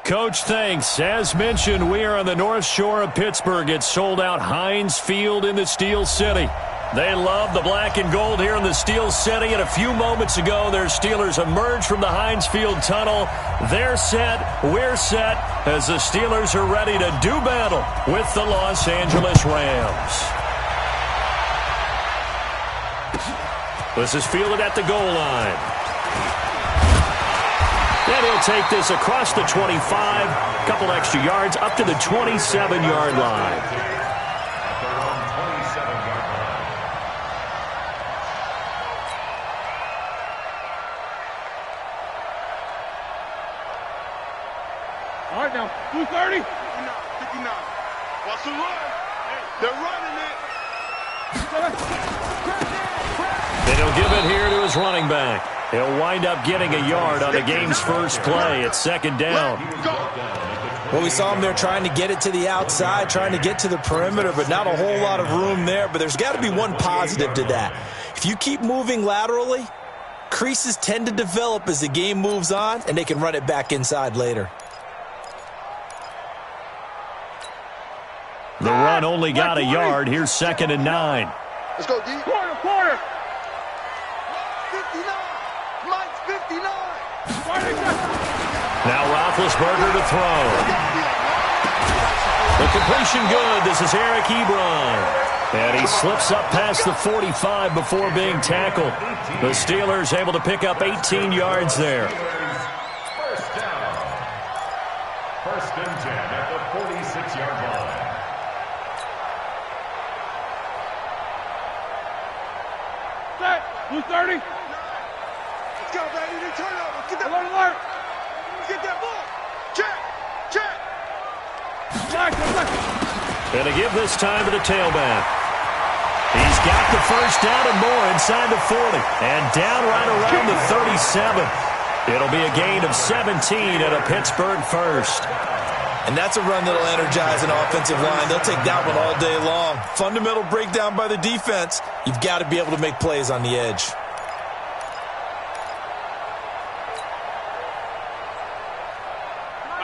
Coach, thanks. As mentioned, we are on the North Shore of Pittsburgh. It's sold out Heinz Field in the Steel City. They love the black and gold here in the Steel City. And a few moments ago, their Steelers emerged from the Heinz Field tunnel. They're set. We're set as the Steelers are ready to do battle with the Los Angeles Rams. This is fielded at the goal line. And he'll take this across the 25, a couple extra yards, up to the 27-yard line. All right, now, 230. 59. Watch the run. They're running it. And he'll give it here to his running back. He'll wind up getting a yard on the game's first play. It's second down. Well, we saw him there trying to get it to the outside, trying to get to the perimeter, but not a whole lot of room there. But there's got to be one positive to that. If you keep moving laterally, creases tend to develop as the game moves on, and they can run it back inside later. The run only got a yard. Here's second and 9. Let's go, D. Quarter. 59. Mike's 59. Now Roethlisberger to throw. The completion good. This is Eric Ebron. And he slips up past the 45 before being tackled. The Steelers able to pick up 18 yards there. First down. First and 10 at the 46-yard line. Set. 230. Let's go, baby. They turn over. Get that ball. Alert. Get that ball. Check. And to give this time to the tailback. He's got the first down and more inside the 40. And down right around the 37. It'll be a gain of 17 and a Pittsburgh first. And that's a run that'll energize an offensive line. They'll take that one all day long. Fundamental breakdown by the defense. You've got to be able to make plays on the edge.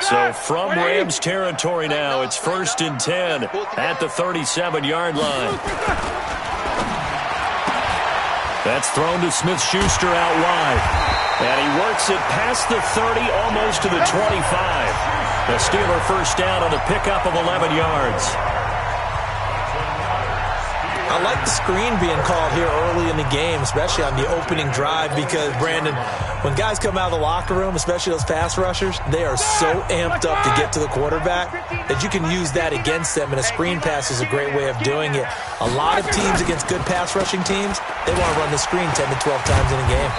So from Rams territory now, it's first and 10 at the 37-yard line. That's thrown to Smith-Schuster out wide. And he works it past the 30, almost to the 25. The Steeler first down on a pickup of 11 yards. I like the screen being called here early in the game, especially on the opening drive, because, Brandon, when guys come out of the locker room, especially those pass rushers, they are so amped up to get to the quarterback that you can use that against them, and a screen pass is a great way of doing it. A lot of teams against good pass rushing teams, they want to run the screen 10 to 12 times in a game.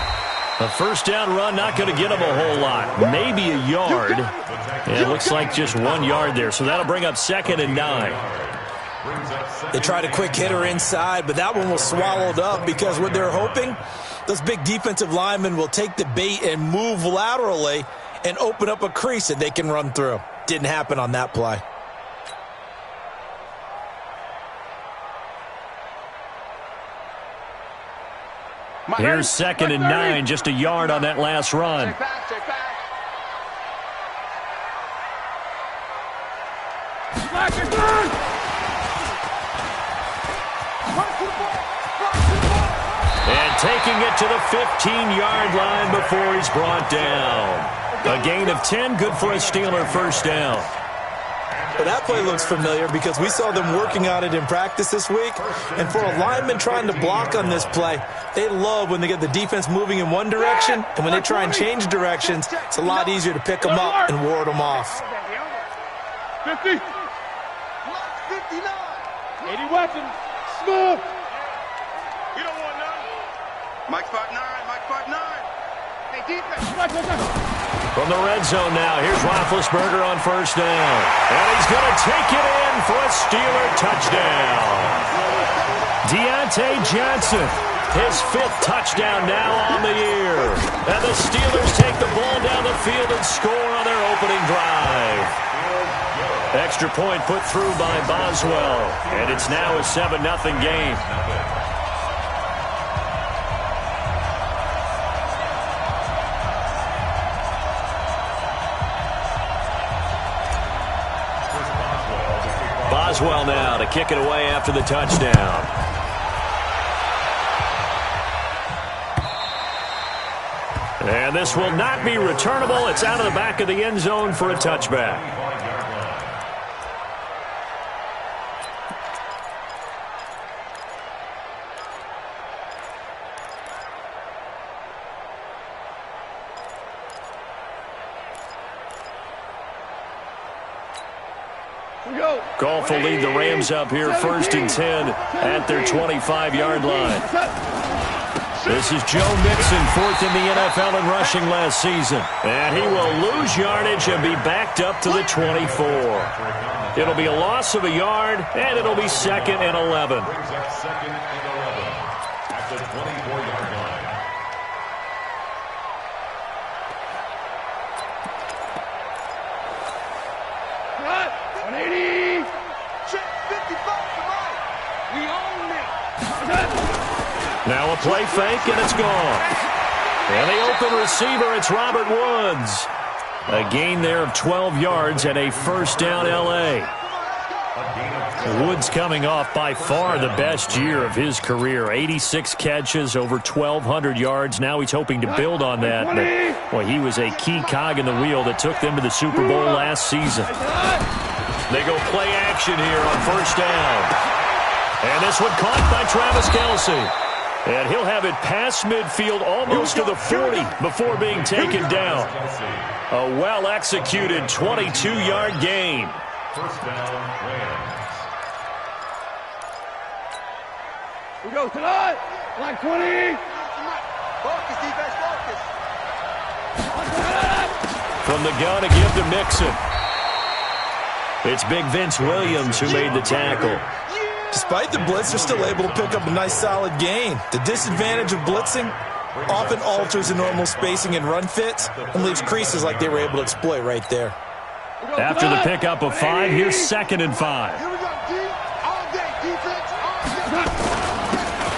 A first down run not going to get him a whole lot. Maybe a yard. And it looks like just 1 yard there, so that'll bring up second and 9. They tried a quick hitter inside, but that one was swallowed up because what they're hoping, those big defensive linemen will take the bait and move laterally and open up a crease that they can run through. Didn't happen on that play. Here's second and 9, just a yard on that last run. And taking it to the 15-yard line before he's brought down. A gain of 10, good for a Steeler first down. Well, that play looks familiar because we saw them working on it in practice this week. And for a lineman trying to block on this play, they love when they get the defense moving in one direction. And when they try and change directions, it's a lot easier to pick them up and ward them off. 50. 80 weapons. Smooth. You don't want none. Mike 5'9". Mike 5'9". Hey, defense. From the red zone now, here's Roethlisberger on first down. And he's going to take it in for a Steeler touchdown. Deontay Johnson, his 5th touchdown now on the year. And the Steelers take the ball down the field and score on their opening drive. Extra point put through by Boswell. And it's now a 7-0 game. Boswell now to kick it away after the touchdown. And this will not be returnable. It's out of the back of the end zone for a touchback. Goff will lead the Rams up here 1st and 10 at their 25-yard line. This is Joe Mixon, 4th in the NFL in rushing last season. And he will lose yardage and be backed up to the 24. It'll be a loss of a yard, and it'll be 2nd and 11. Brings up 2nd and 11 at the 24-yard line. Cut. 180. Check 55 to right. We own it. Now a play fake, and it's gone. And the open receiver, it's Robert Woods. A gain there of 12 yards and a 1st down L.A. Woods coming off by far the best year of his career. 86 catches, over 1,200 yards. Now he's hoping to build on that. But, well, he was a key cog in the wheel that took them to the Super Bowl last season. They go play action here on 1st down. And this one caught by Travis Kelce. And he'll have it past midfield almost to the 40 before being taken down. A well-executed 22-yard gain. 1st down, Rams. We go tonight. Line 20. Focus, defense, focus. From the gun, a give to Mixon. It's Big Vince Williams who made the tackle. Despite the blitz, they're still able to pick up a nice solid gain. The disadvantage of blitzing often alters the normal spacing and run fits and leaves creases like they were able to exploit right there. After the pickup of 5, here's 2nd and 5. Here we go, D. All day, defense, all day.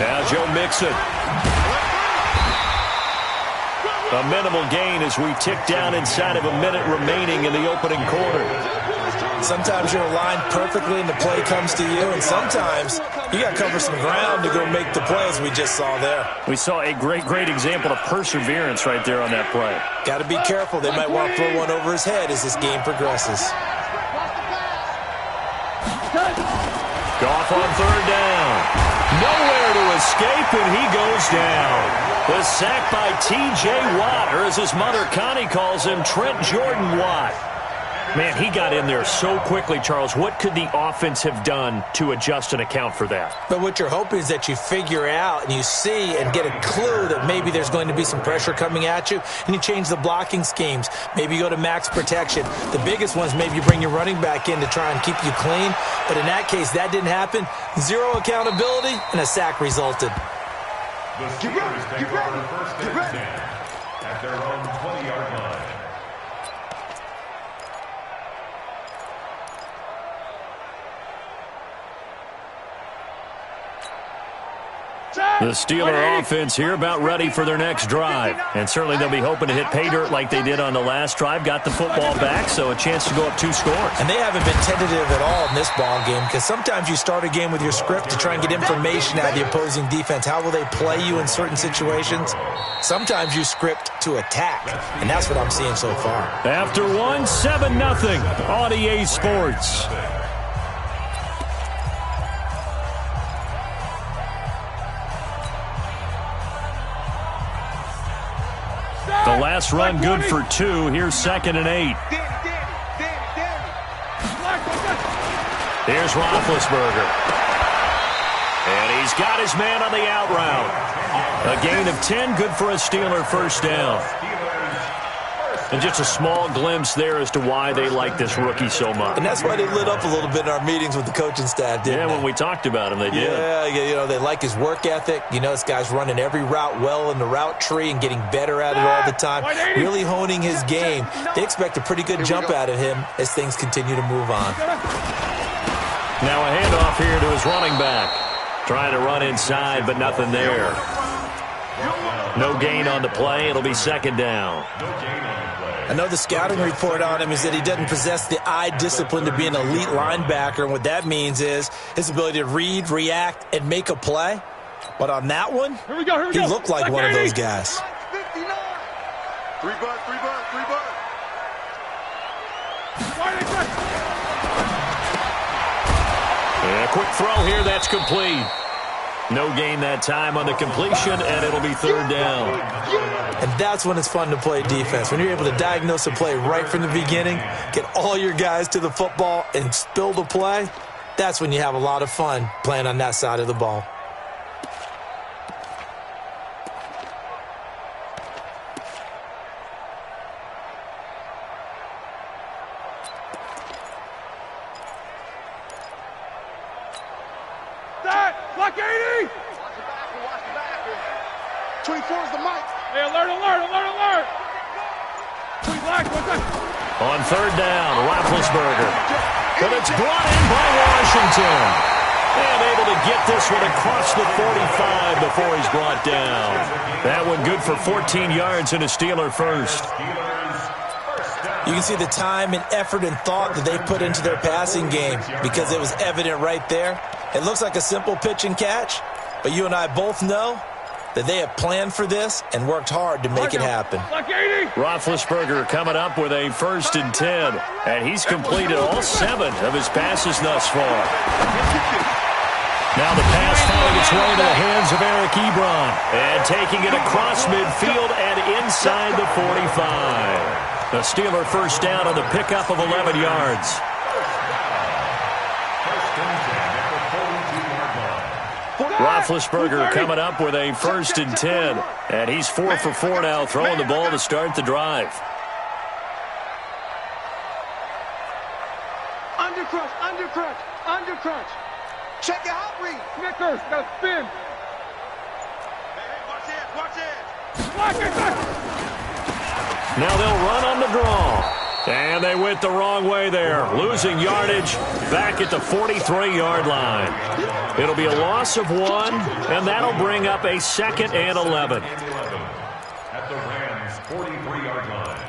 Now Joe Mixon. A minimal gain as we tick down inside of a minute remaining in the opening quarter. Sometimes you're aligned perfectly and the play comes to you, and sometimes you got to cover some ground to go make the play, as we just saw there. We saw a great example of perseverance right there on that play. Got to be careful. They might want to throw one over his head as this game progresses. Goff on 3rd down. Nowhere to escape, and he goes down. The sack by T.J. Watt, or as his mother Connie calls him, Trent Jordan Watt. Man, he got in there so quickly, Charles. What could the offense have done to adjust and account for that? But what you're hoping is that you figure out and you see and get a clue that maybe there's going to be some pressure coming at you, and you change the blocking schemes. Maybe you go to max protection. The biggest one is maybe you bring your running back in to try and keep you clean. But in that case, that didn't happen. Zero accountability, and a sack resulted. The Steelers take over 1st and 10 at their own 20-yard line. The Steeler offense here about ready for their next drive. And certainly they'll be hoping to hit pay dirt like they did on the last drive. Got the football back, so a chance to go up 2 scores. And they haven't been tentative at all in this ball game, because sometimes you start a game with your script to try and get information out of the opposing defense. How will they play you in certain situations? Sometimes you script to attack, and that's what I'm seeing so far. After 1, 7-0 on EA Sports. The last run good for 2. Here's 2nd and 8. Here's Roethlisberger. And he's got his man on the out route. A gain of 10, good for a Steeler 1st down. And just a small glimpse there as to why they like this rookie so much. And that's why they lit up a little bit in our meetings with the coaching staff, didn't they? When we talked about him, they did. Yeah, you know, they like his work ethic. You know, this guy's running every route well in the route tree and getting better at it all the time, really honing his game. They expect a pretty good jump out of him as things continue to move on. Now a handoff here to his running back. Trying to run inside, but nothing there. No gain on the play. It'll be 2nd down. No gain on the play. I know the scouting report on him is that he doesn't possess the eye discipline to be an elite linebacker, and what that means is his ability to read, react, and make a play. But on that one, he looked like one of those guys. 3 bucks, 3 bucks, 3 bucks. A quick throw here, that's complete. No gain that time on the completion, and it'll be third down. And that's when it's fun to play defense. When you're able to diagnose a play right from the beginning, get all your guys to the football, and spill the play, that's when you have a lot of fun playing on that side of the ball. Block 80! 24 is the mic. Hey, alert, alert, alert, alert! 20 black, what's that? On third down, Roethlisberger. But it's brought in by Washington. And able to get this one across the 45 before he's brought down. That one good for 14 yards and a Steeler first. You can see the time and effort and thought that they put into their passing game because it was evident right there. It looks like a simple pitch and catch, but you and I both know that they have planned for this and worked hard to make it happen. Roethlisberger coming up with a 1st and 10, and he's completed all 7 of his passes thus far. Now the pass finding its way to the hands of Eric Ebron, and taking it across midfield and inside the 45. The Steeler first down on the pickup of 11 yards. Roethlisberger coming up with a 1st and 10, and he's 4 for 4 now, throwing the ball to start the drive. Undercrunch, undercrunch, undercrunch. Check your hot read. Snickers, gotta spin. Hey, watch this, watch this. Block it, block it. Now they'll run on the draw. And they went the wrong way there, losing yardage back at the 43-yard line. It'll be a loss of 1, and that'll bring up a 2nd and 11. At the Rams' 43-yard line.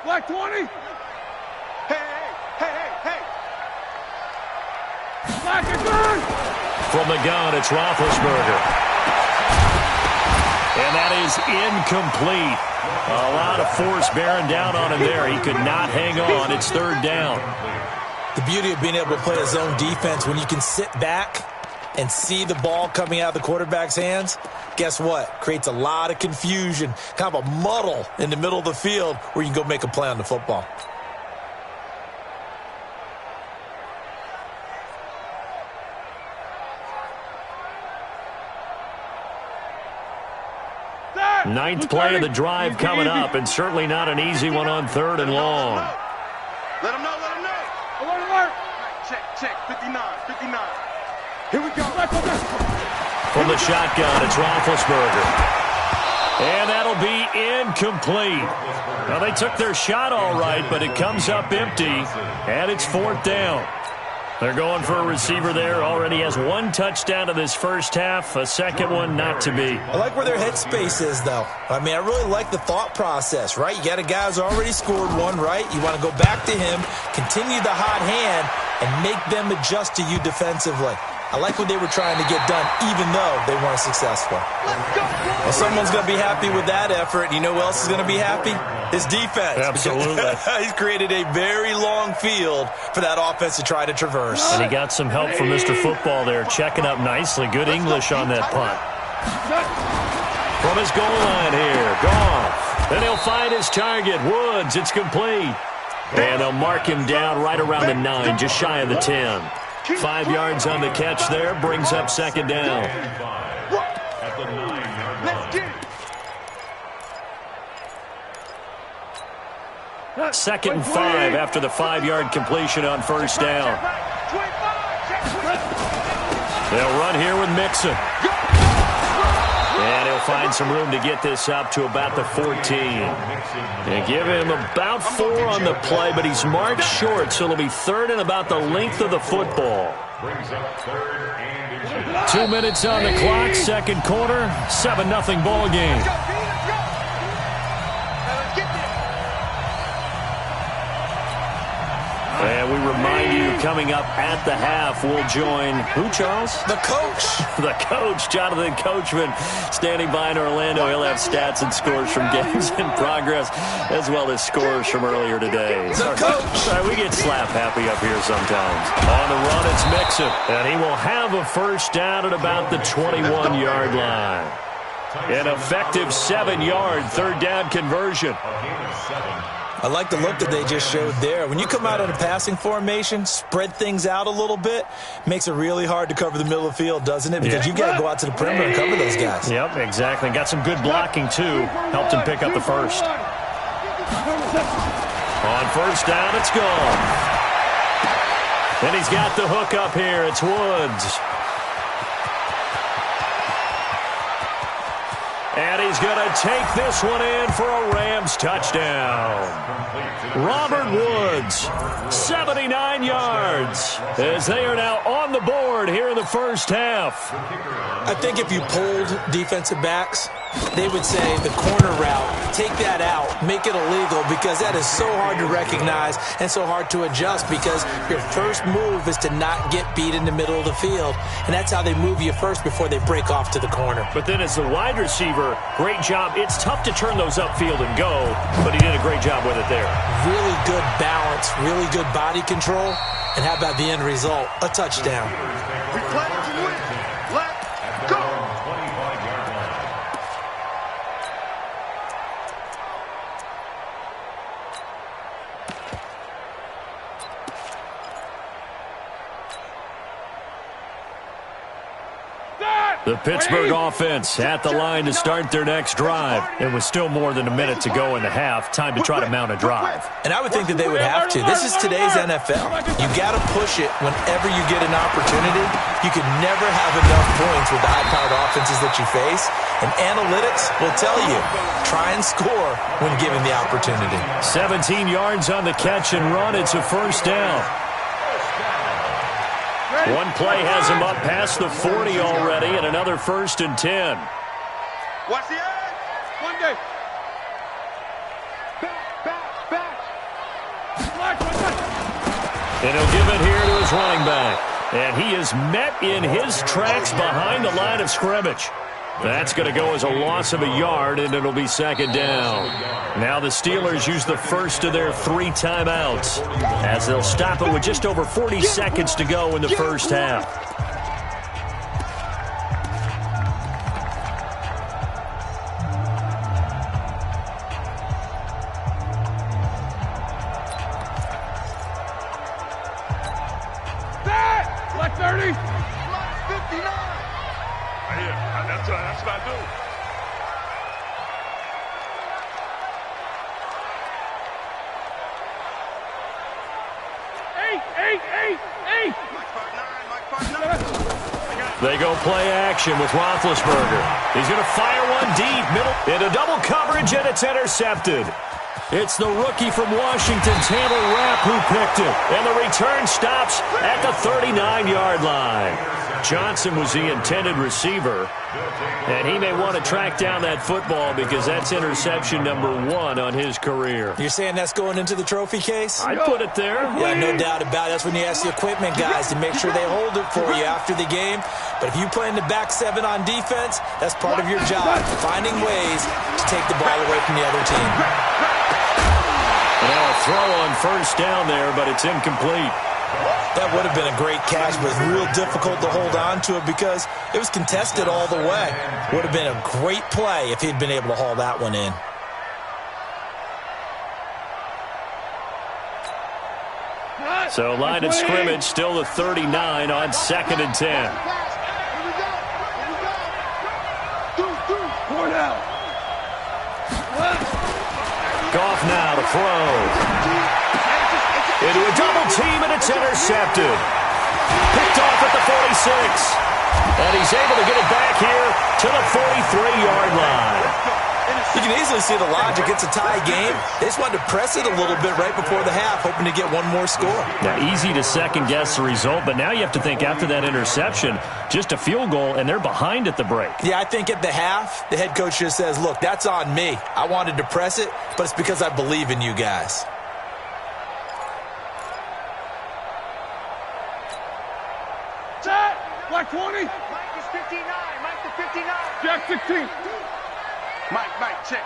Black 20. Hey, hey, hey, hey. Black is good. From the gun, it's Roethlisberger. And that is incomplete. A lot of force bearing down on him there. He could not hang on. It's third down. The beauty of being able to play a zone defense, when you can sit back and see the ball coming out of the quarterback's hands, guess what? Creates a lot of confusion, kind of a muddle in the middle of the field where you can go make a play on the football. Ninth play of the drive coming up, and certainly not an easy one on 3rd and long. Let him know, let him know. Alert, alert. Check, 59, 59. Here we go. From the shotgun, it's Roethlisberger. And that'll be incomplete. Well, they took their shot all right, but it comes up empty, and it's 4th down. They're going for a receiver there. Already has 1 touchdown in this first half, a 2nd one not to be. I like where their headspace is, though. I mean, I really like the thought process, right? You got a guy who's already scored 1, right? You want to go back to him, continue the hot hand, and make them adjust to you defensively. I like what they were trying to get done, even though they weren't successful. Well, someone's going to be happy with that effort. You know who else is going to be happy? His defense. Absolutely. He's created a very long field for that offense to try to traverse. And he got some help from Mr. Football there, checking up nicely. Good English on that punt. From his goal line here, Goff. Then he'll find his target, Woods. It's complete. And they'll mark him down right around the 9, just shy of the 10. 5 yards on the catch there, brings up 2nd down. At the 9-yard line. 2nd and 5 after the 5-yard completion on 1st down. They'll run here with Mixon. And he'll find some room to get this up to about the 14. And give him about 4 on the play, but he's marked short, so it'll be third and about the length of the football. 2 minutes on the clock, second quarter, 7-0 ball game. And we remind you, coming up at the half, we'll join who, Charles? The coach. The coach, Jonathan Coachman, standing by in Orlando. He'll have stats and scores from games in progress, as well as scores from earlier today. The coach. We get slap happy up here sometimes. On the run, it's Mixon, and he will have a first down at about the 21-yard line. An effective 7-yard third down conversion. I like the look that they just showed there. When you come out in a passing formation, spread things out a little bit, makes it really hard to cover the middle of the field, doesn't it? Because you got to go out to the perimeter and cover those guys. Yep, exactly. Got some good blocking, too. Helped him pick up the first. On first down, it's gone. And he's got the hook up here. It's Woods. And he's going to take this one in for a Rams touchdown. Robert Woods, 79 yards, as they are now on the board here in the first half. I think if you polled defensive backs, they would say the corner route, take that out, make it illegal, because that is so hard to recognize and so hard to adjust, because your first move is to not get beat in the middle of the field, and that's how they move you first before they break off to the corner. But then as the wide receiver, great job. It's tough to turn those upfield and go, but he did a great job with it there. Really good balance, really good body control, and how about the end result? A touchdown. We play to win. Let's go. The Pittsburgh offense at the line to start their next drive. It was still more than a minute to go in the half. Time to try to mount a drive. And I would think that they would have to. This is today's NFL. You got to push it whenever you get an opportunity. You can never have enough points with the high-powered offenses that you face. And analytics will tell you, try and score when given the opportunity. 17 yards on the catch and run. It's a first down. One play has him up past the 40 already, and another 1st and 10. Watch the edge. One day. Back. And he'll give it here to his running back. And he is met in his tracks behind the line of scrimmage. That's going to go as a loss of a yard, and it'll be second down. Now the Steelers use the first of their 3 timeouts, as they'll stop it with just over 40 seconds to go in the first half. Black 30. Black 59. That's what I do. Eight. Mike 5'9". They go play action with Roethlisberger. He's going to fire one deep, middle, into double coverage, and it's intercepted. It's the rookie from Washington, Taylor Rapp, who picked it. And the return stops at the 39-yard line. Johnson was the intended receiver, and he may want to track down that football because that's interception number 1 on his career. You're saying that's going into the trophy case? I'd put it there. Yeah, no doubt about it. That's when you ask the equipment guys to make sure they hold it for you after the game. But if you play in the back 7 on defense, that's part of your job, finding ways to take the ball away from the other team. Now a throw on first down there, but it's incomplete. That would have been a great catch, but it's real difficult to hold on to it because it was contested all the way. Would have been a great play if he'd been able to haul that one in. So line of scrimmage still the 39 on 2nd and 10. Goff now to throw. Into a double team, and it's intercepted. Picked off at the 46. And he's able to get it back here to the 43-yard line. You can easily see the logic. It's a tie game. They just wanted to press it a little bit right before the half, hoping to get one more score. Now, easy to second-guess the result, but now you have to think after that interception, just a field goal, and they're behind at the break. Yeah, I think at the half, the head coach just says, look, that's on me. I wanted to press it, but it's because I believe in you guys. Set. Black 20. Mike is 59. Mike to 59. Jack 16. Mike, check.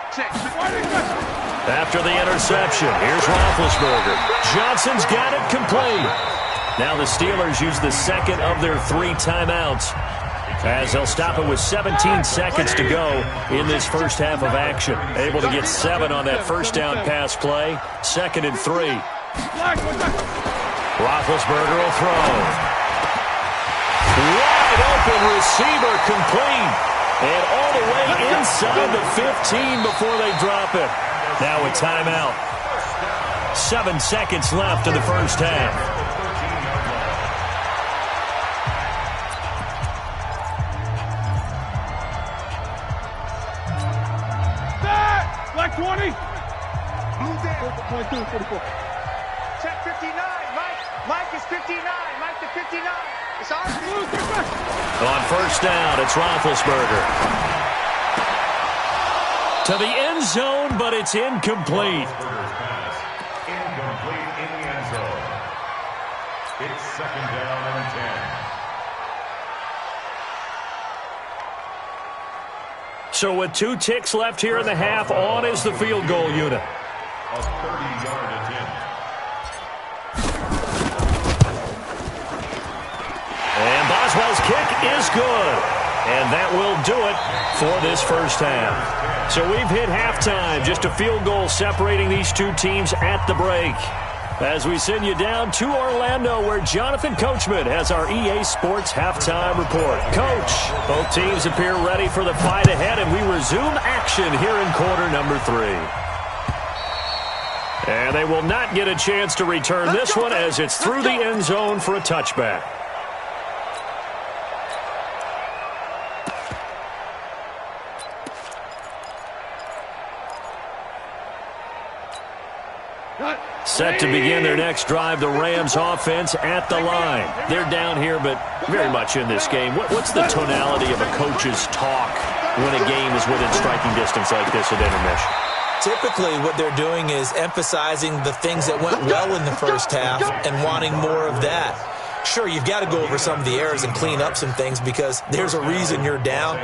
After the interception, here's Roethlisberger. Johnson's got it complete. Now the Steelers use the second of their 3 timeouts, as they'll stop it with 17 seconds to go in this first half of action. Able to get 7 on that first down pass play. 2nd and 3. Roethlisberger will throw. Wide open receiver complete. And all the way inside the 15 before they drop it. Now a timeout. 7 seconds left in the first half. Black 20. Blue down. 22, 44. Check 59. Mike is 59. Mike to 59. It's ours. On first down, it's Roethlisberger. To the end zone, but it's incomplete. Incomplete in the end zone. It's 2nd down and 10. So with 2 ticks left here in the half, on is the field goal unit. A 30-yard attempt. And Boswell's kick is good. And that will do it for this first half. So we've hit halftime. Just a field goal separating these 2 teams at the break. As we send you down to Orlando, where Jonathan Coachman has our EA Sports halftime report. Coach, both teams appear ready for the fight ahead, and we resume action here in quarter number 3. And they will not get a chance to return this one as it's through the end zone for a touchback. Set to begin their next drive, the Rams offense at the line. They're down here, but very much in this game. What's the tonality of a coach's talk when a game is within striking distance like this at intermission? Typically, what they're doing is emphasizing the things that went well in the first half and wanting more of that. Sure, you've got to go over some of the errors and clean up some things because there's a reason you're down.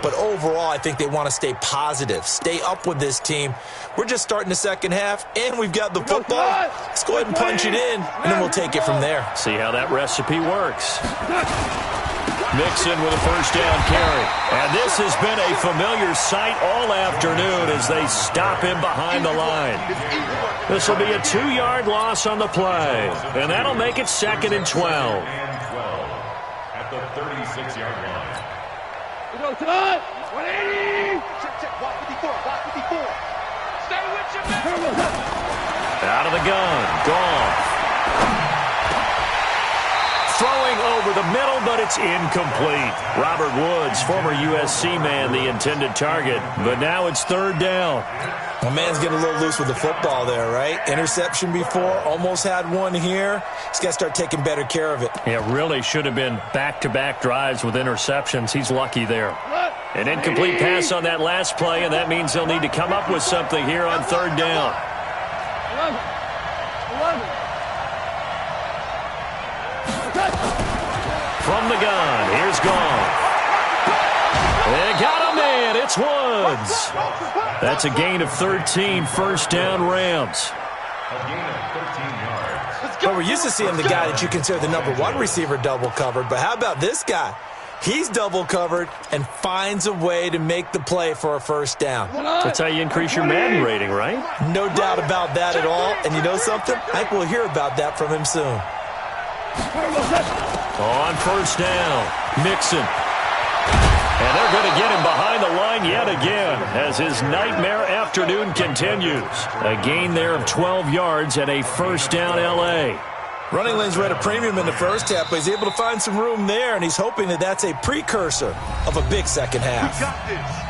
But overall, I think they want to stay positive, stay up with this team. We're just starting the second half, and we've got the football. Let's go ahead and punch it in, and then we'll take it from there. See how that recipe works. Mixon with a first down carry. And this has been a familiar sight all afternoon as they stop him behind the line. This will be a 2-yard loss on the play. And that'll make it 2nd and 12. At the 36-yard line. We go to 180. Check. Block 54. Stay with you, man. Out of the gun. Goff. Throwing over the middle, but it's incomplete. Robert Woods, former USC man, the intended target. But now it's 3rd down. My man's getting a little loose with the football there, right? Interception before, almost had one here. He's got to start taking better care of it. It really should have been back-to-back drives with interceptions. He's lucky there. An incomplete pass on that last play, and that means they'll need to come up with something here on 3rd down. 11. From the gun, here's Goff. They got a man, it's Woods. That's a gain of 13, first down Rams. A gain of 13 yards. Well, we're used to seeing the guy that you consider the #1 receiver double covered, but how about this guy? He's double covered and finds a way to make the play for a first down. That's how you increase your Madden rating, right? No doubt about that at all. And you know something? I think we'll hear about that from him soon. On first down, Mixon. And they're going to get him behind the line yet again as his nightmare afternoon continues. A gain there of 12 yards and a first down L.A. Running lanes were at a premium in the first half, but he's able to find some room there, and he's hoping that that's a precursor of a big second half. We got this.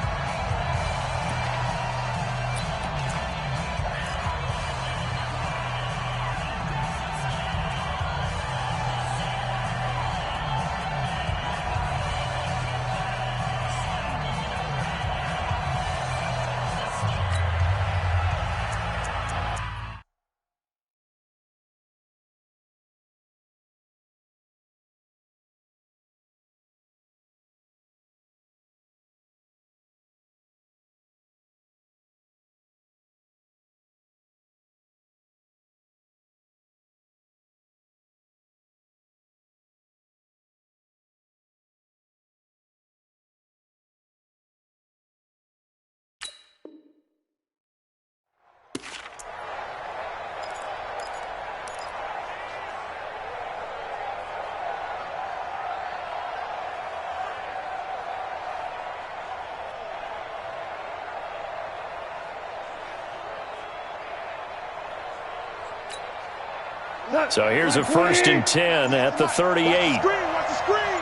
So here's a 1st and 10 at the 38. Watch the screen.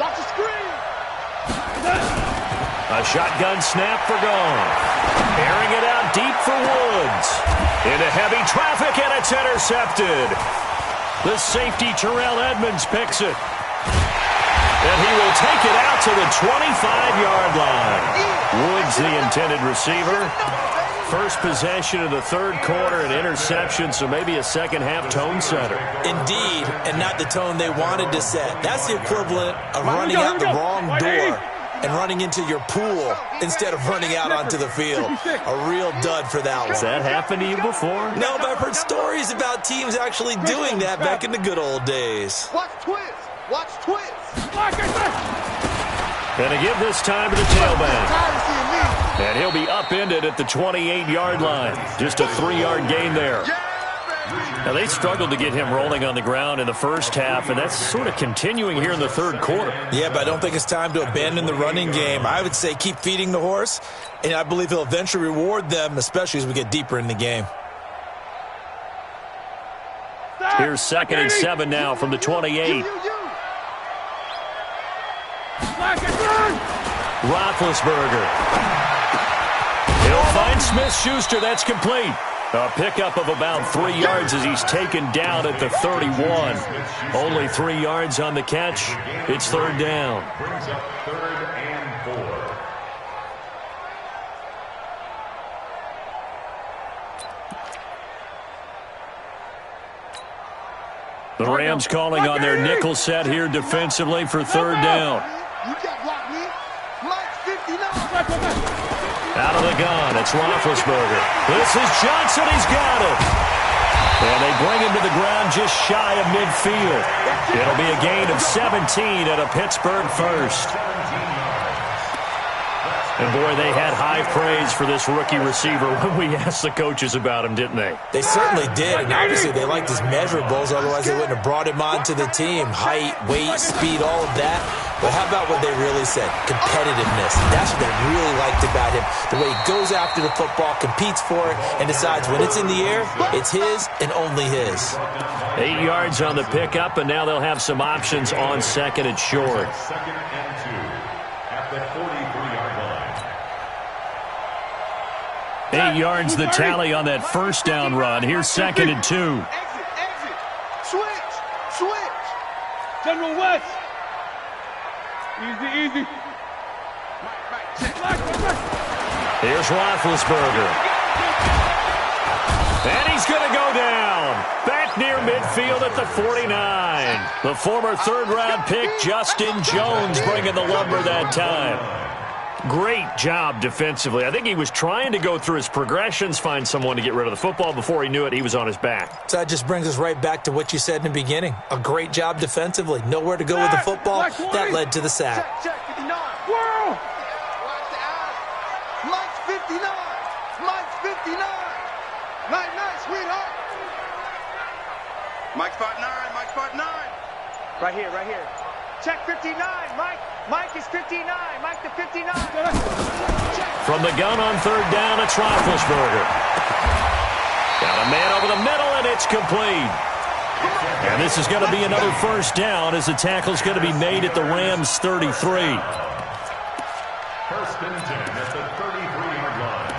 Watch the screen. A shotgun snap for Gone. Airing it out deep for Woods. Into heavy traffic, and it's intercepted. The safety, Terrell Edmonds, picks it. And he will take it out to the 25-yard line. Woods, the intended receiver. First possession of the third quarter, an interception, so maybe a second-half tone setter. Indeed, and not the tone they wanted to set. That's the equivalent of running out the wrong door and running into your pool instead of running out onto the field. A real dud for that one. Has that happened to you before? No, but I've heard stories about teams actually doing that back in the good old days. Watch twist. Watch twist. And to give this time to the tailback. And he'll be upended at the 28-yard line. Just a 3-yard gain there. Now, they struggled to get him rolling on the ground in the first half, and that's sort of continuing here in the third quarter. Yeah, but I don't think it's time to abandon the running game. I would say keep feeding the horse, and I believe he'll eventually reward them, especially as we get deeper in the game. Here's 2nd and 7 now from the 28. Roethlisberger. He'll find Smith-Schuster. That's complete. A pickup of about 3 yards as he's taken down at the 31. Only 3 yards on the catch. It's third down. Brings up 3rd and 4. The Rams calling on their nickel set here defensively for third down. You can't block me. Mike's 59. Out of the gun, it's Roethlisberger. This is Johnson, he's got it. And they bring him to the ground just shy of midfield. It'll be a gain of 17 at a Pittsburgh first. And boy, they had high praise for this rookie receiver when we asked the coaches about him, didn't they? They certainly did, and obviously they liked his measurables, otherwise they wouldn't have brought him onto the team. Height, weight, speed, all of that. But how about what they really said? Competitiveness. That's what they really liked about him. The way he goes after the football, competes for it, and decides when it's in the air, it's his and only his. 8 yards on the pickup, and now they'll have some options on 2nd and short. 2nd and 2 at the 43-yard line. 8 yards the tally on that first down run. Here's 2nd and 2. Exit. Switch. General West. Easy. Here's Roethlisberger. And he's going to go down. Back near midfield at the 49. The former third-round pick, Justin Jones, bringing the lumber that time. Great job defensively. I think he was trying to go through his progressions, find someone to get rid of the football. Before he knew it, he was on his back. So that just brings us right back to what you said in the beginning. A great job defensively. Nowhere to go with the football. That led to the sack. Check 59. Whoa! Watch the eyes. Mike's 59. Nice, sweetheart. Mike's 5'9. Right here. Check 59, Mike. Mike is 59. Mike to 59. From the gun on third down, it's Roethlisberger. Got a man over the middle, and it's complete. And this is going to be another first down as the tackle's going to be made at the Rams' 33. First and 10 at the 33-yard line.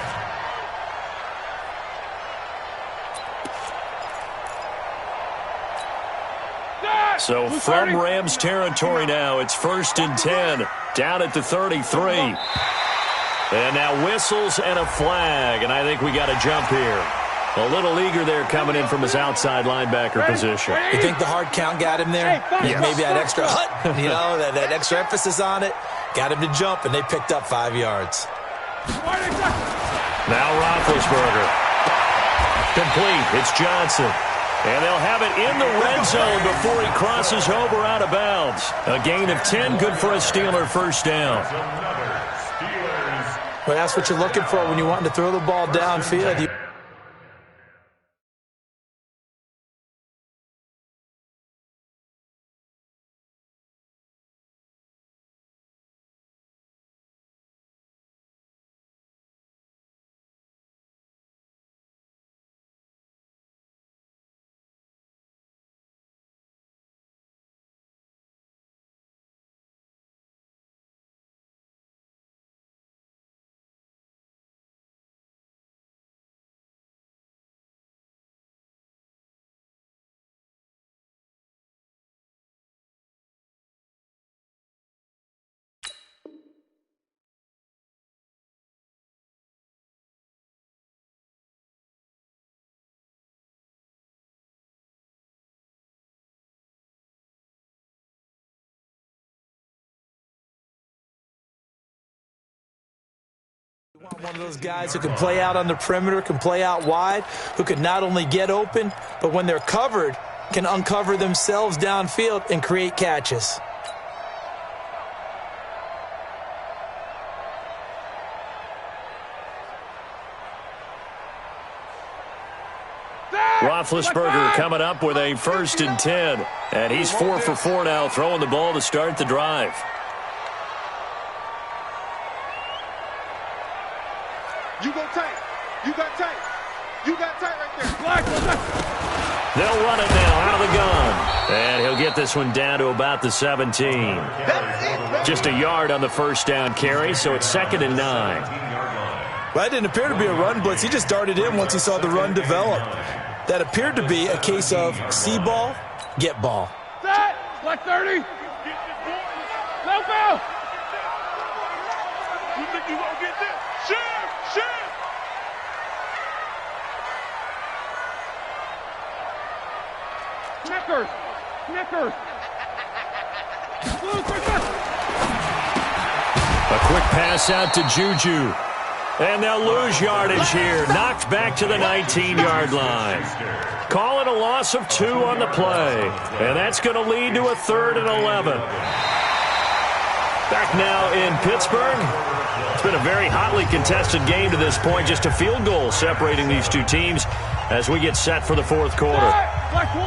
So from Rams territory now, it's first and 10 down at the 33. And now whistles and a flag, and I think we got a jump here. A little eager there coming in from his outside linebacker position. You think the hard count got him there? Yes. Maybe that extra that extra emphasis on it got him to jump, and they picked up 5 yards. Now Roethlisberger. Complete. It's Johnson. And they'll have it in the red zone before he crosses over out of bounds. A gain of 10, good for a Steeler first down. Well, that's what you're looking for when you want to throw the ball downfield. You want one of those guys who can play out on the perimeter, can play out wide, who can not only get open, but when they're covered, can uncover themselves downfield and create catches. Roethlisberger coming up with a first and 10. And he's 4 for 4 now, throwing the ball to start the drive. You go tight. You got tight. You got tight right there. They'll run it now out of the gun. And he'll get this one down to about the 17. Just a yard on the first down carry, so it's 2nd and 9. Well, that didn't appear to be a run blitz. He just darted in once he saw the run develop. That appeared to be a case of see ball, get ball. Set! Black 30! Let go! You think you gonna get this? Shift! Shift! Snickers! Snickers! A quick pass out to Juju. And they'll lose yardage here. Knocked back to the 19-yard line. Call it a loss of 2 on the play. And that's going to lead to a 3rd and 11. Back now in Pittsburgh. It's been a very hotly contested game to this point. Just a field goal separating these two teams as we get set for the 4th quarter.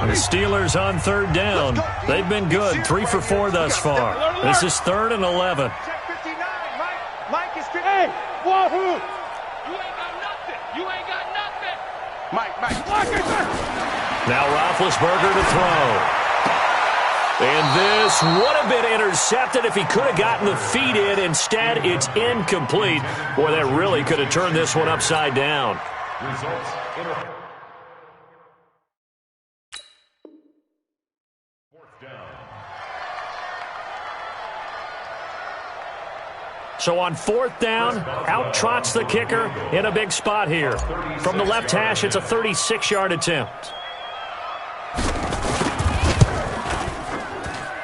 And the Steelers on 3rd down. They've been good. 3 for 4 thus far. This is 3rd and 11. Check 59. Mike is 50. Hey! Wahoo! You ain't got nothing! You ain't got nothing! Mike. Now Roethlisberger to throw. And this would have been intercepted if he could have gotten the feet in. Instead, it's incomplete. Boy, that really could have turned this one upside down. Results. So on 4th down, out trots the kicker in a big spot here. From the left hash, it's a 36-yard attempt.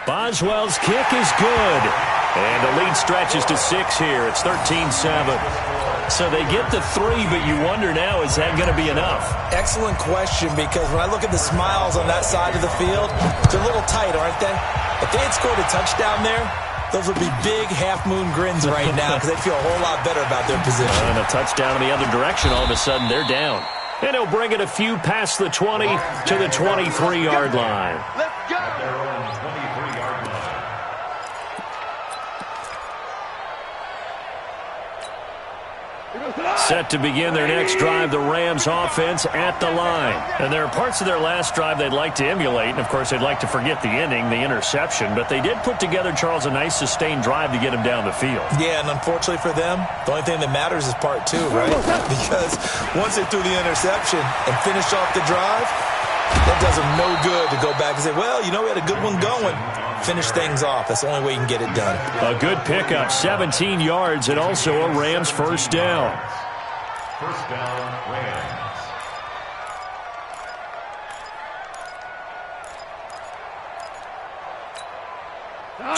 Boswell's kick is good. And the lead stretches to 6 here. It's 13-7. So they get the 3, but you wonder now, is that going to be enough? Excellent question, because when I look at the smiles on that side of the field, they're a little tight, aren't they? If they had scored a touchdown there, those would be big half-moon grins right now because they'd feel a whole lot better about their position. And a touchdown in the other direction, all of a sudden they're down. And he'll bring it a few past the 20 to the 23-yard line. Let's go! At their own 23-yard line. Set to begin their next drive, the Rams offense at the line. And there are parts of their last drive they'd like to emulate, and of course they'd like to forget the ending, the interception, but they did put together, Charles, a nice sustained drive to get them down the field. Yeah, and unfortunately for them, the only thing that matters is part two, right? Because once they threw the interception and finished off the drive, that does them no good to go back and say, well, you know, we had a good one going. Finish things off. That's the only way you can get it done. A good pickup, 17 yards, and also a Rams first down. First down, Rams.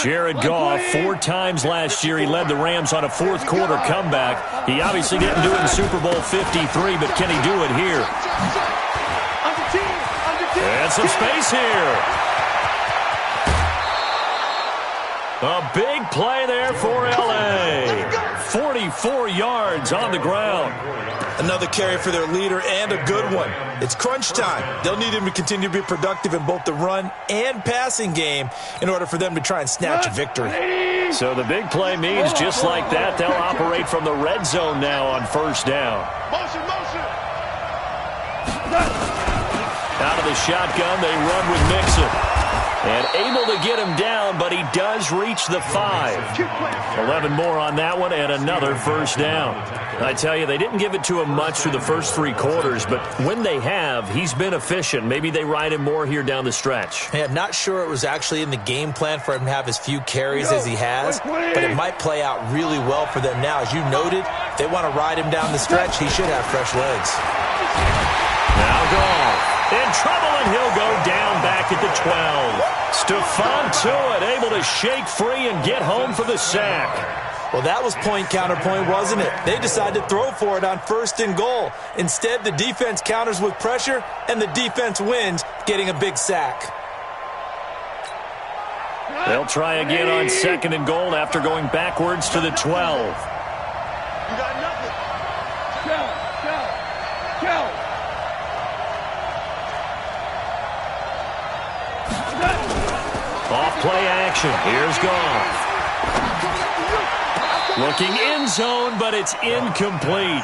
Jared Goff, 4 times last year he led the Rams on a fourth quarter comeback. He obviously didn't do it in Super Bowl 53, but can he do it here? And some space here. A big play there for L.A. 44 yards on the ground. Another carry for their leader and a good one. It's crunch time. They'll need him to continue to be productive in both the run and passing game in order for them to try and snatch a victory. So the big play means just like that, they'll operate from the red zone now on first down. Motion. Out of the shotgun, they run with Mixon. And able to get him down, but he does reach the 5. 11 more on that one and another first down. I tell you, they didn't give it to him much through the first 3 quarters, but when they have, he's been efficient. Maybe they ride him more here down the stretch. Yeah, I'm not sure it was actually in the game plan for him to have as few carries as he has, but it might play out really well for them now. As you noted, if they want to ride him down the stretch, he should have fresh legs. Now Goff in trouble, and he'll go down back at the 12. Stephon Tuitt able to shake free and get home for the sack. Well, that was point counterpoint, wasn't it? They decided to throw for it on 1st and goal. Instead, the defense counters with pressure, and the defense wins, getting a big sack. They'll try again on 2nd and goal after going backwards to the 12. You got nothing. Go. Off play action. Here's Goff. Looking end zone, but it's incomplete.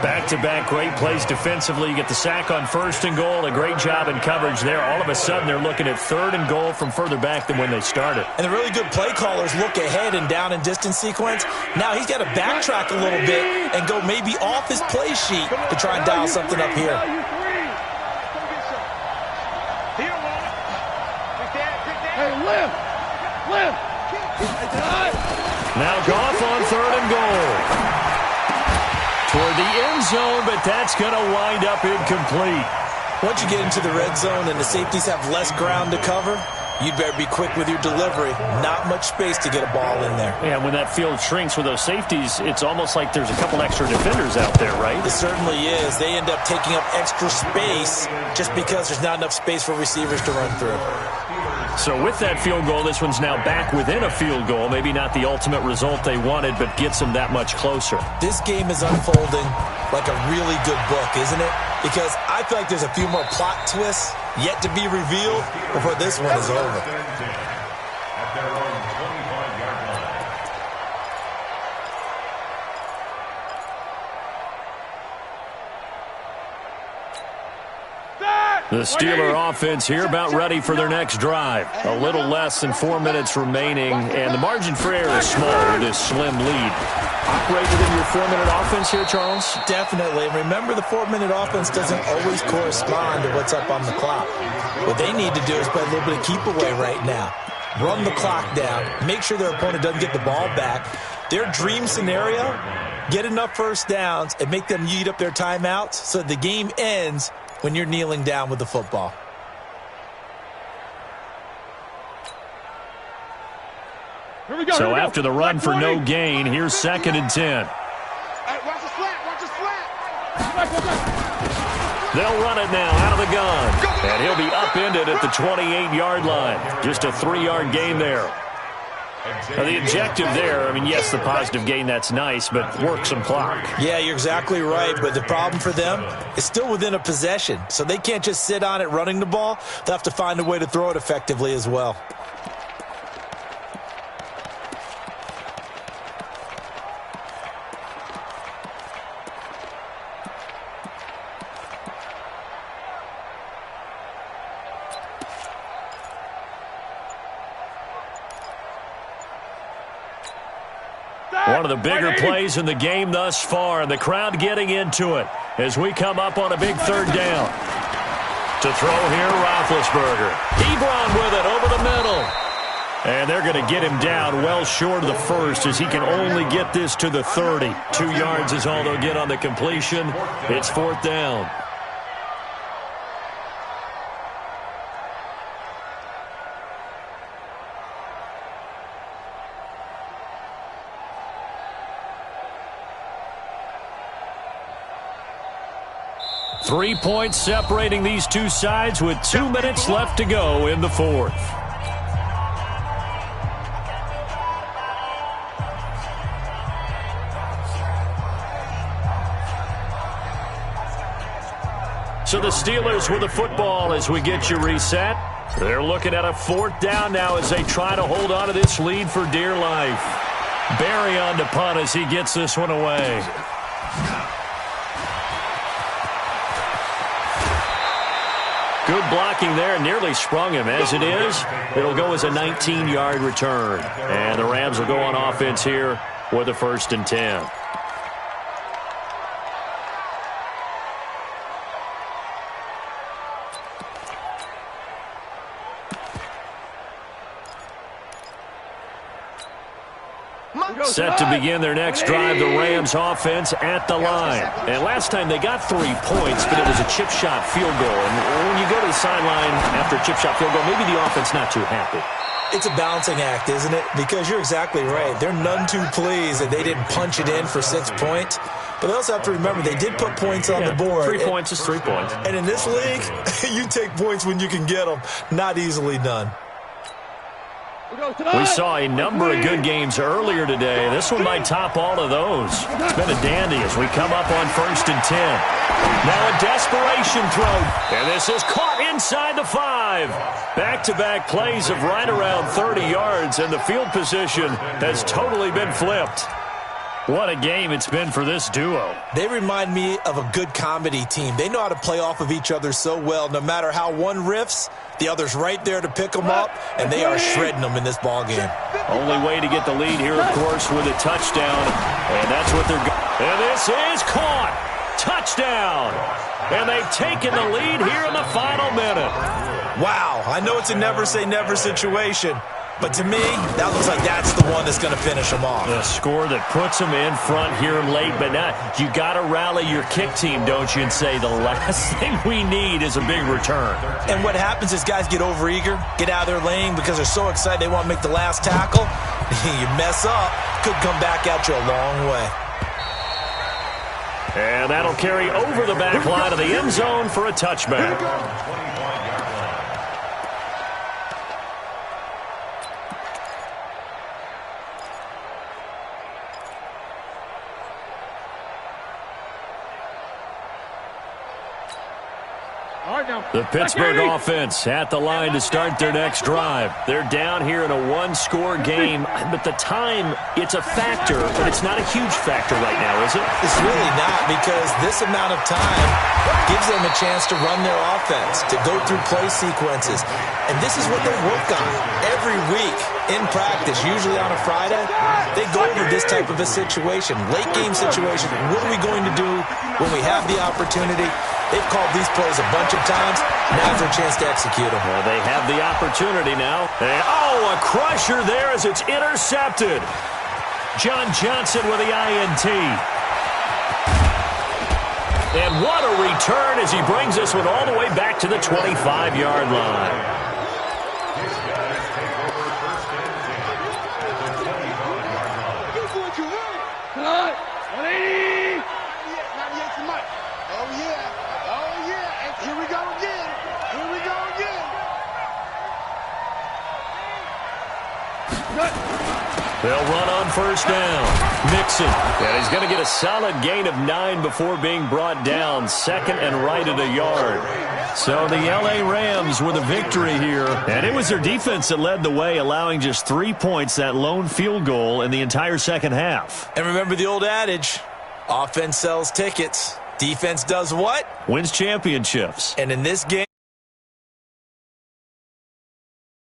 Back-to-back great plays defensively. You get the sack on 1st and goal. A great job in coverage there. All of a sudden, they're looking at 3rd and goal from further back than when they started. And the really good play callers look ahead and down and distance sequence. Now he's got to backtrack a little bit and go maybe off his play sheet to try and dial something up here. Now Goff on 3rd and goal. Toward the end zone, but that's going to wind up incomplete. Once you get into the red zone and the safeties have less ground to cover, you'd better be quick with your delivery. Not much space to get a ball in there. Yeah, when that field shrinks with those safeties, it's almost like there's a couple extra defenders out there, right? It certainly is. They end up taking up extra space just because there's not enough space for receivers to run through. So with that field goal, this one's now back within a field goal. Maybe not the ultimate result they wanted, but gets them that much closer. This game is unfolding like a really good book, isn't it? Because I feel like there's a few more plot twists yet to be revealed before this one is over. At their own 25-yard line. The Steeler offense here about ready for their next drive. A little less than 4 minutes remaining, and the margin for error is small with this slim lead. Operate within your 4-minute offense here, Charles? Definitely. And remember, the 4-minute offense doesn't always correspond to what's up on the clock. What they need to do is play a little bit of keep away right now. Run the clock down. Make sure their opponent doesn't get the ball back. Their dream scenario, get enough first downs and make them eat up their timeouts so the game ends when you're kneeling down with the football. Here we go. So after the run for no gain, here's 2nd and 10. Watch the flat. They'll run it now out of the gun. And he'll be upended at the 28-yard line. Just a 3-yard gain there. Now, the objective there, I mean, yes, the positive gain, that's nice, but work some clock. Yeah, you're exactly right, but the problem for them is still within a possession, so they can't just sit on it running the ball. They'll have to find a way to throw it effectively as well. One of the bigger plays in the game thus far, and the crowd getting into it as we come up on a big third down. To throw here, Roethlisberger. Ebron with it over the middle. And they're going to get him down well short of the first as he can only get this to the 30. 2 yards is all they'll get on the completion. It's fourth down. Three points separating these two sides with 2 minutes left to go in the fourth. So the Steelers with the football as we get you reset. They're looking at a fourth down now as they try to hold on to this lead for dear life. Barry on to punt as he gets this one away. Good blocking there, nearly sprung him. As it is, it'll go as a 19-yard return. And the Rams will go on offense here with a 1st and 10. Set to begin their next drive, the Rams offense at the line. And last time they got 3 points, but it was a chip shot field goal. And when you go to the sideline after a chip shot field goal, maybe the offense not too happy. It's a balancing act, isn't it? Because you're exactly right. They're none too pleased that they didn't punch it in for 6 points. But they also have to remember they did put points on the board. 3 points is 3 points. And in this league, you take points when you can get them. Not easily done. We saw a number of good games earlier today. This one might top all of those. It's been a dandy as we come up on 1st and 10. Now a desperation throw. And this is caught inside the 5. Back-to-back plays of right around 30 yards, and the field position has totally been flipped. What a game it's been for this duo. They remind me of a good comedy team. They know how to play off of each other so well. No matter how one riffs, the other's right there to pick them up, and they are shredding them in this ballgame. Only way to get the lead here, of course, with a touchdown, and that's what they're going. And this is caught. Touchdown. And they've taken the lead here in the final minute. Wow, I know it's a never-say-never situation, but to me, that looks like that's the one that's going to finish them off. The score that puts them in front here late, but now you got to rally your kick team, don't you, and say the last thing we need is a big return. And what happens is guys get overeager, get out of their lane because they're so excited they want to make the last tackle. You mess up, could come back at you a long way. And that'll carry over the back line of the end zone for a touchback. The Pittsburgh offense at the line to start their next drive. They're down here in a one-score game, but the time, it's a factor, but it's not a huge factor right now, is it? It's really not, because this amount of time gives them a chance to run their offense, to go through play sequences. And this is what they work on every week in practice, usually on a Friday. They go over this type of a situation, late-game situation. What are we going to do when we have the opportunity? They've called these plays a bunch of times. Now's their chance to execute them. Well, they have the opportunity now. And, a crusher there as it's intercepted. John Johnson with the INT. And what a return as he brings this one all the way back to the 25-yard line. They'll run on first down. Mixon. And he's going to get a solid gain of 9 before being brought down. Second and right at a yard. So the L.A. Rams with a victory here. And it was their defense that led the way, allowing just 3 points, that lone field goal in the entire second half. And remember the old adage, offense sells tickets. Defense does what? Wins championships. And in this game,